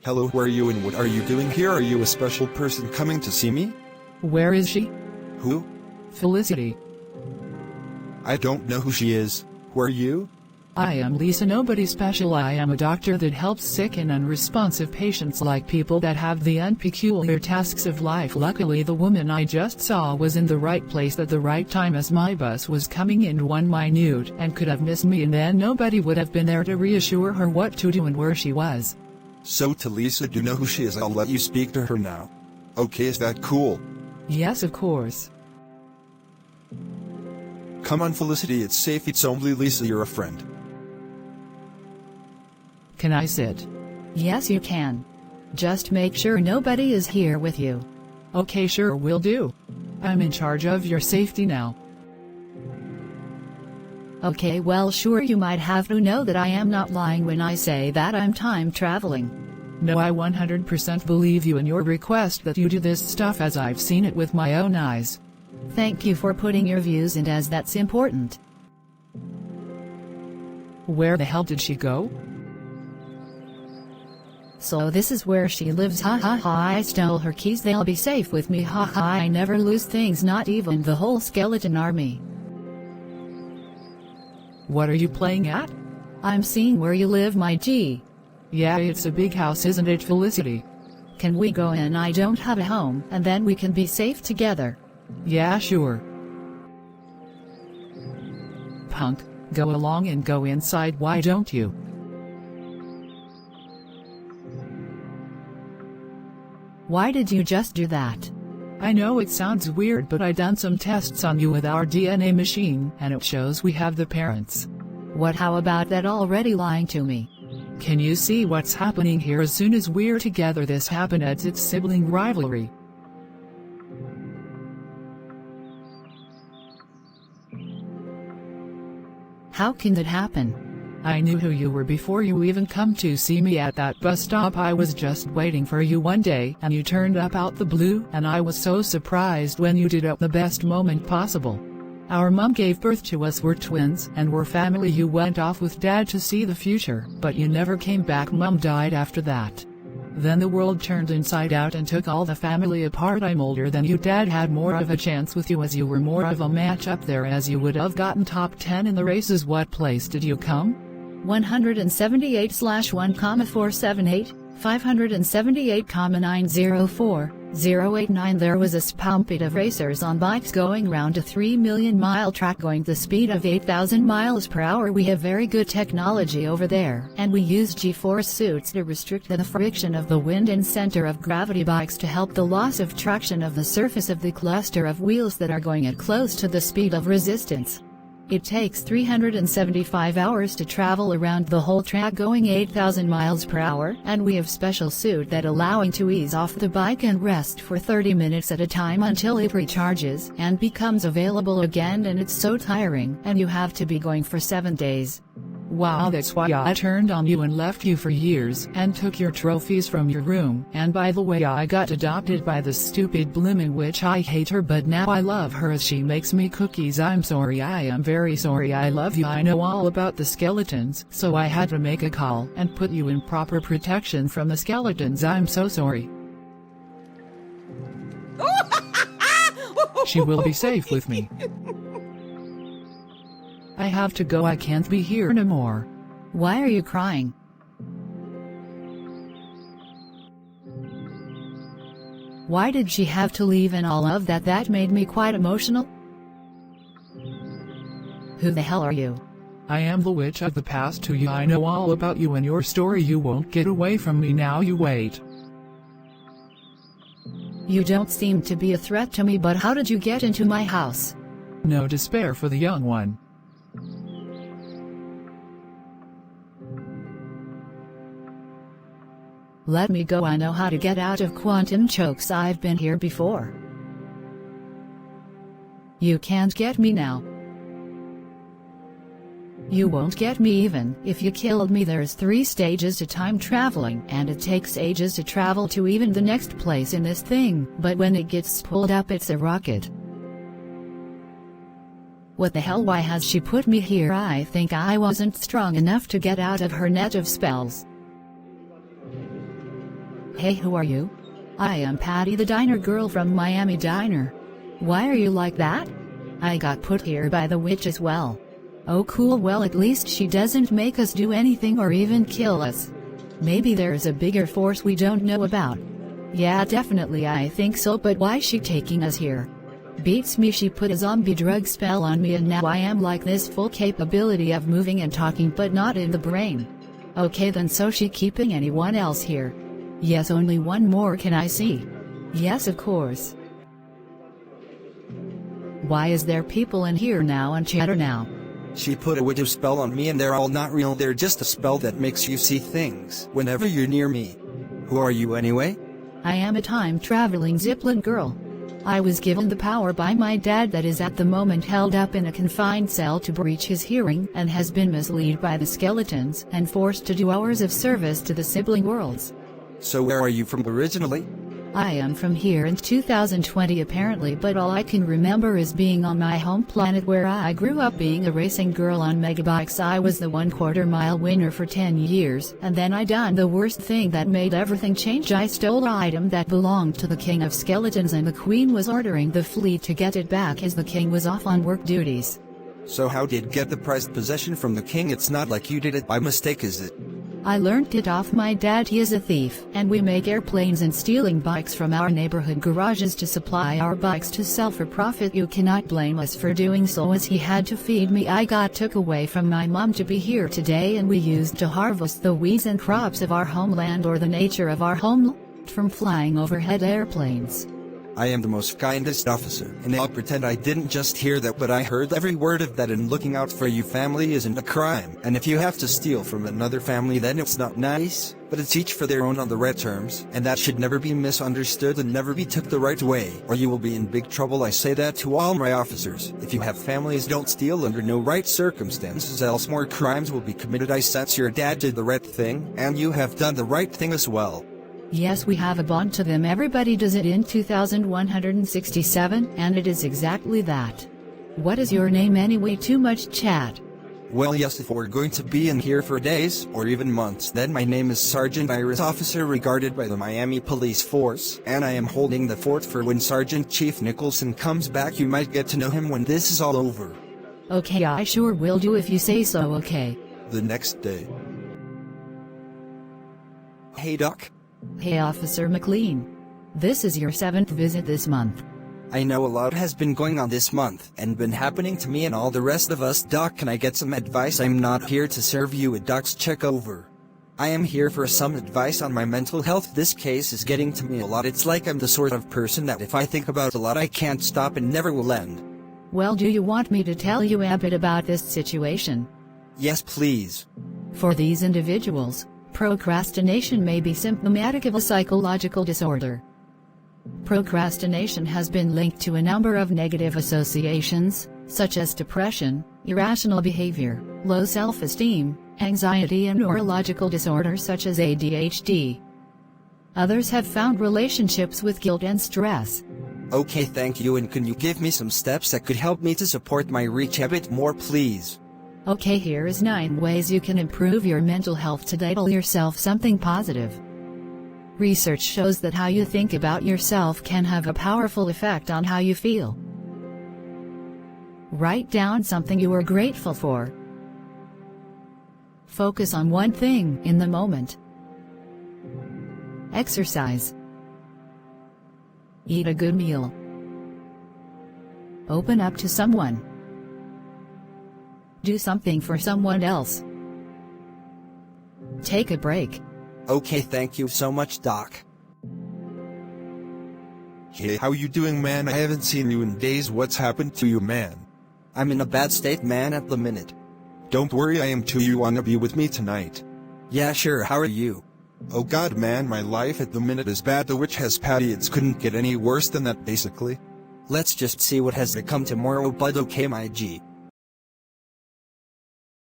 Hello, who are you and what are you doing here? Are you a special person coming to see me? Where is she? Who? Felicity. I don't know who she is. Who are you? I am Lisa, nobody special. I am a doctor that helps sick and unresponsive patients like people that have the unpeculiar tasks of life. Luckily, the woman I just saw was in the right place at the right time as my bus was coming in 1 minute and could have missed me, and then nobody would have been there to reassure her what to do and where she was. So to Lisa, do you know who she is? I'll let you speak to her now. Okay, is that cool? Yes, of course. Come on Felicity, it's safe, it's only Lisa, you're a friend. Can I sit? Yes, you can. Just make sure nobody is here with you. Okay, sure, will do. I'm in charge of your safety now. Okay, well, sure, you might have to know that I am not lying when I say that I'm time traveling. No, I 100% believe you in your request that you do this stuff, as I've seen it with my own eyes. Thank you for putting your views in, as that's important. Where the hell did she go? So this is where she lives, ha ha ha. I stole her keys, they'll be safe with me, ha ha. I never lose things, not even the whole skeleton army. What are you playing at? I'm seeing where you live, my G. Yeah, it's a big house, isn't it, Felicity? Can we go in? I don't have a home, and then we can be safe together. Yeah, sure. Punk, go along and go inside, why don't you? Why did you just do that? I know it sounds weird, but I done some tests on you with our DNA machine, and it shows we have the parents. What, how about that already lying to me? Can you see what's happening here? As soon as we're together, this happens. It's sibling rivalry. How can that happen? I knew who you were before you even come to see me at that bus stop. I was just waiting for you one day, and you turned up out the blue, and I was so surprised when you did at the best moment possible. Our mom gave birth to us, we're twins, and we're family. You went off with dad to see the future, but you never came back. Mom died after that. Then the world turned inside out and took all the family apart. I'm older than you. Dad had more of a chance with you, as you were more of a match up there, as you would have gotten top 10 in the races. What place did you come? 178/1,478, 578,904,089. There was a stampede of racers on bikes going round a 3 million mile track going the speed of 8,000 miles per hour. We have very good technology over there, and we use G-force suits to restrict the friction of the wind and center of gravity bikes to help the loss of traction of the surface of the cluster of wheels that are going at close to the speed of resistance. It takes 375 hours to travel around the whole track going 8,000 miles per hour, and we have special suit that allowing to ease off the bike and rest for 30 minutes at a time until it recharges and becomes available again, and it's so tiring, and you have to be going for 7 days. Wow, that's why I turned on you and left you for years, and took your trophies from your room. And by the way, I got adopted by the stupid bloomin' witch. I hate her, but now I love her as she makes me cookies. I'm sorry, I am very sorry. I love you. I know all about the skeletons, so I had to make a call and put you in proper protection from the skeletons. I'm so sorry. She will be safe with me. I have to go. I can't be here no more. Why are you crying? Why did she have to leave and all of that? That made me quite emotional. Who the hell are you? I am the witch of the past to you. I know all about you and your story. You won't get away from me now. You wait. You don't seem to be a threat to me, but how did you get into my house? No despair for the young one. Let me go. I know how to get out of quantum chokes. I've been here before. You can't get me now. You won't get me even if you killed me. There's 3 stages to time traveling, and it takes ages to travel to even the next place in this thing, but when it gets pulled up, it's a rocket. What the hell? Why has she put me here? I think I wasn't strong enough to get out of her net of spells. Hey, who are you? I am Patty the diner girl from Miami Diner. Why are you like that? I got put here by the witch as well. Oh cool, well at least she doesn't make us do anything or even kill us. Maybe there's a bigger force we don't know about. Yeah, definitely I think so, but why's she taking us here? Beats me, she put a zombie drug spell on me and now I am like this, full capability of moving and talking but not in the brain. Okay then, so she keeping anyone else here? Yes, only one more, can I see? Yes, of course. Why is there people in here now and chatter now? She put a witch spell on me and they're all not real, they're just a spell that makes you see things whenever you're near me. Who are you anyway? I am a time-traveling Zeppelin girl. I was given the power by my dad that is at the moment held up in a confined cell to breach his hearing and has been misled by the skeletons and forced to do hours of service to the sibling worlds. So where are you from originally? I am from here in 2020 apparently, but all I can remember is being on my home planet where I grew up being a racing girl on megabikes. I was the 1/4 mile winner for 10 years, and then I done the worst thing that made everything change. I stole an item that belonged to the King of Skeletons and the Queen was ordering the fleet to get it back as the King was off on work duties. So how did you get the prized possession from the King? It's not like you did it by mistake, is it? I learned it off my dad. He is a thief, and we make airplanes and stealing bikes from our neighborhood garages to supply our bikes to sell for profit. You cannot blame us for doing so, as he had to feed me. I got took away from my mom to be here today, and we used to harvest the weeds and crops of our homeland, or the nature of our homeland, from flying overhead airplanes. I am the most kindest officer, and I'll pretend I didn't just hear that, but I heard every word of that, and looking out for you family isn't a crime. And if you have to steal from another family, then it's not nice, but it's each for their own on the right terms, and that should never be misunderstood and never be took the right way, or you will be in big trouble. I say that to all my officers. If you have families, don't steal under no right circumstances, else more crimes will be committed. I sense your dad did the right thing, and you have done the right thing as well. Yes, we have a bond to them. Everybody does it in 2167, and it is exactly that. What is your name anyway? Too much chat. Well, yes, if we're going to be in here for days, or even months, then my name is Sergeant Iris, officer regarded by the Miami Police Force, and I am holding the fort for when Sergeant Chief Nicholson comes back. You might get to know him when this is all over. Okay, I sure will do if you say so. Okay. The next day. Hey, Doc. Hey, Officer McLean. This is your 7th visit this month. I know a lot has been going on this month, and been happening to me and all the rest of us. Doc, can I get some advice? I'm not here to serve you a doc's check over. I am here for some advice on my mental health. This case is getting to me a lot. It's like I'm the sort of person that if I think about a lot, I can't stop and never will end. Well, do you want me to tell you a bit about this situation? Yes, please. For these individuals, procrastination may be symptomatic of a psychological disorder. Procrastination has been linked to a number of negative associations, such as depression, irrational behavior, low self-esteem, anxiety, and neurological disorders such as ADHD. Others have found relationships with guilt and stress. Okay, thank you. And can you give me some steps that could help me to support my reach a bit more, please? Okay, here is 9 ways you can improve your mental health today. Tell yourself something positive. Research shows that how you think about yourself can have a powerful effect on how you feel. Write down something you are grateful for. Focus on one thing in the moment. Exercise. Eat a good meal. Open up to someone. Do something for someone else. Take a break. Okay, thank you so much, Doc. Hey, how you doing, man? I haven't seen you in days. What's happened to you, man? I'm in a bad state, man, at the minute. Don't worry, I am too. You wanna be with me tonight? Yeah, sure. How are you? Oh god, man, my life at the minute is bad. The witch has Patty. It couldn't get any worse than that, basically. Let's just see what has to come tomorrow, bud. Okay, my G.